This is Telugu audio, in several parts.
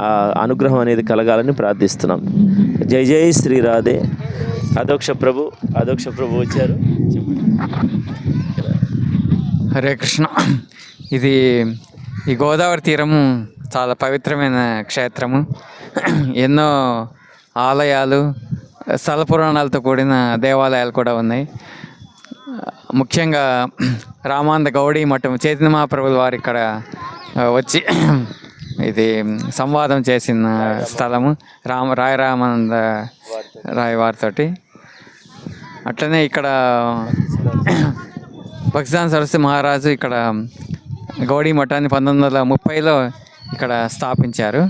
ఆ అనుగ్రహం అనేది కలగాలని ప్రార్థిస్తున్నాం. జై జై శ్రీ రాధే. అదోక్ష ప్రభు వచ్చారు. హరే కృష్ణ. ఇది ఈ గోదావరి తీరము చాలా పవిత్రమైన క్షేత్రము. ఎన్నో ఆలయాలు, స్థల పురాణాలతో కూడిన దేవాలయాలు కూడా ఉన్నాయి. ముఖ్యంగా రామానంద గౌడీ మఠం చైతన్య మహాప్రభుల వారు ఇక్కడ వచ్చి ఇది సంవాదం చేసిన స్థలము రామానంద రాయ్ వారితోటి. అట్లనే ఇక్కడ భక్తిదాన్ సరస్వతి మహారాజు ఇక్కడ గౌడీ మఠాన్ని 1930లో ఇక్కడ స్థాపించారు.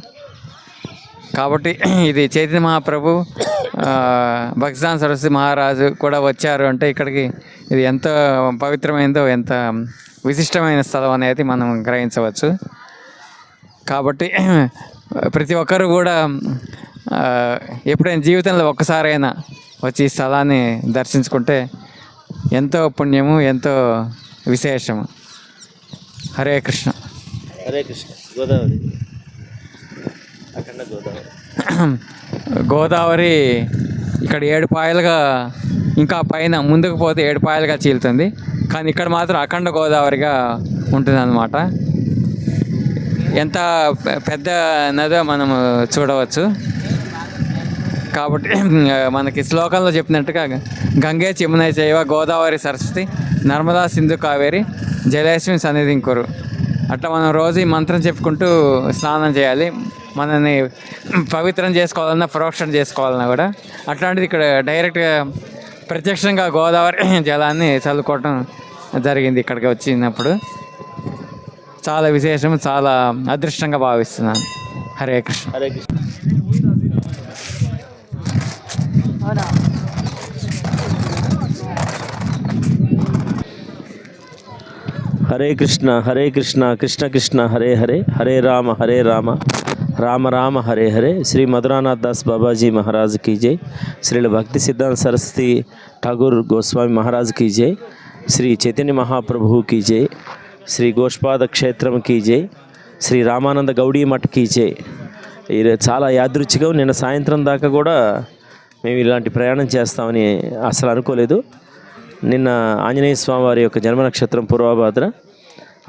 కాబట్టి ఇది చైతన్య మహాప్రభు, భక్తిదాన్ సరస్వతి మహారాజు కూడా వచ్చారు అంటే ఇక్కడికి ఇది ఎంత పవిత్రమైనదో, ఎంత విశిష్టమైన స్థలం అనేది మనం గ్రహించవచ్చు. కాబట్టి ప్రతి ఒక్కరు కూడా ఎప్పుడైనా జీవితంలో ఒక్కసారైనా వచ్చి ఈ స్థలాన్ని దర్శించుకుంటే ఎంతో పుణ్యము, ఎంతో విశేషము. హరే కృష్ణ. హరే కృష్ణ. గోదావరి, అఖండ గోదావరి ఇక్కడ 7 పాయలుగా, ఇంకా పైన ముందుకు పోతే 7 పాయలుగా చీలుతుంది. కానీ ఇక్కడ మాత్రం అఖండ గోదావరిగా ఉంటుంది అన్నమాట. ఎంత పెద్ద నదో మనం చూడవచ్చు. కాబట్టి మనకి శ్లోకంలో చెప్పినట్టుగా గంగే యమునే చైవ గోదావరి సరస్వతి నర్మదా సింధు కావేరి జలేస్మిన్ సన్నిధిం కురు. అట్లా మనం రోజు ఈ మంత్రం చెప్పుకుంటూ స్నానం చేయాలి. మనల్ని పవిత్రం చేసుకోవాలన్నా, ప్రోక్షణ చేసుకోవాలన్నా కూడా. అట్లాంటిది ఇక్కడ డైరెక్ట్గా ప్రత్యక్షంగా గోదావరి జలాన్ని చల్లుకోవటం జరిగింది ఇక్కడికి వచ్చినప్పుడు. చాలా విశేషం, చాలా అదృష్టంగా భావిస్తున్నాను. హరే కృష్ణ. హరే కృష్ణ. హరే కృష్ణ హరే కృష్ణ కృష్ణ కృష్ణ హరే హరే, హరే రామ రామ రామ హరే హరే. శ్రీ మధురానాథ్ దాస్ బాబాజీ మహారాజ్ కీ జై. శ్రీల భక్తి సిద్ధాంత సరస్వతి ఠాగూర్ గోస్వామి మహారాజ్ కీ జై. శ్రీ చైతన్య మహాప్రభు కీ జై. శ్రీ గోష్పాద క్షేత్రం కీ జై. శ్రీ రామానంద గౌడీ మఠ్ కీ జై. ఇది చాలా యాదృచ్ఛికం. నిన్న సాయంత్రం దాకా కూడా మేము ఇలాంటి ప్రయాణం చేస్తామని అసలు అనుకోలేదు. నిన్న ఆంజనేయ స్వామి వారి యొక్క జన్మ నక్షత్రం పూర్వభాద్ర,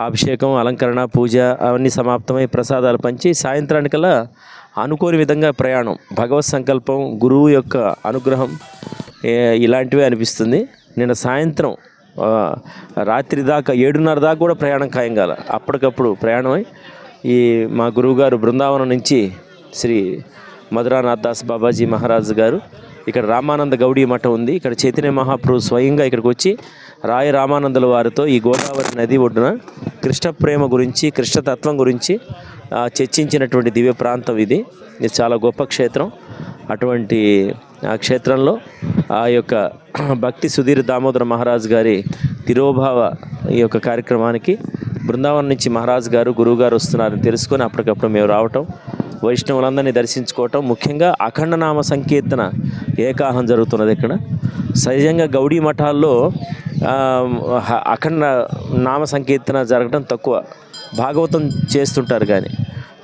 అభిషేకం, అలంకరణ, పూజ అవన్నీ సమాప్తమై ప్రసాదాలు పంచి సాయంత్రానికల్లా అనుకోని విధంగా ప్రయాణం. భగవత్ సంకల్పం, గురువు యొక్క అనుగ్రహం ఇలాంటివే అనిపిస్తుంది. నిన్న సాయంత్రం రాత్రి దాకా 7:30 దాకా కూడా ప్రయాణం ఖాయం కాల. అప్పటికప్పుడు ప్రయాణమై ఈ మా గురువుగారు బృందావనం నుంచి శ్రీ మధురానాథ్ దాస్ బాబాజీ మహారాజ్ గారు, ఇక్కడ రామానంద గౌడీ మఠం ఉంది, ఇక్కడ చైతన్య మహాప్రభు స్వయంగా ఇక్కడికి వచ్చి రాయ రామానందుల వారితో ఈ గోదావరి నది ఒడ్డున కృష్ణ ప్రేమ గురించి, కృష్ణతత్వం గురించి చర్చించినటువంటి దివ్య ప్రాంతం ఇది. ఇది చాలా గొప్ప క్షేత్రం. అటువంటి ఆ క్షేత్రంలో ఆ యొక్క భక్తి సుధీర్ దామోదర మహారాజ్ గారి తిరోభావ ఈ యొక్క కార్యక్రమానికి బృందావనం నుంచి మహారాజ్ గారు, గురువు గారు వస్తున్నారని తెలుసుకొని అప్పటికప్పుడు మేము రావటం, వైష్ణవులందరినీ దర్శించుకోవటం. ముఖ్యంగా అఖండనామ సంకీర్తన ఏకాహం జరుగుతున్నది ఇక్కడ. సహజంగా గౌడీ మఠాల్లో అఖండ నామ సంకీర్తన జరగడం తక్కువ, భాగవతం చేస్తుంటారు.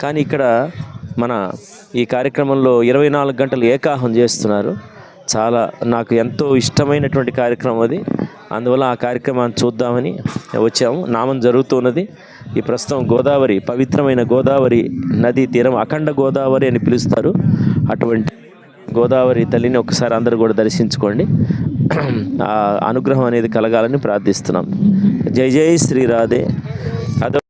కానీ ఇక్కడ మన ఈ కార్యక్రమంలో 24 గంటలు ఏకాహం చేస్తున్నారు. చాలా నాకు ఎంతో ఇష్టమైనటువంటి కార్యక్రమం అది. అందువల్ల ఆ కార్యక్రమాన్ని చూద్దామని వచ్చాము. నామం జరుగుతున్నది. ఈ ప్రస్తుతం గోదావరి, పవిత్రమైన గోదావరి నదీ తీరం అఖండ గోదావరి అని పిలుస్తారు. అటువంటి గోదావరి తల్లిని ఒకసారి అందరూ కూడా దర్శించుకోండి. ఆ అనుగ్రహం అనేది కలగాలని ప్రార్థిస్తున్నాం. జై జై శ్రీ రాధే.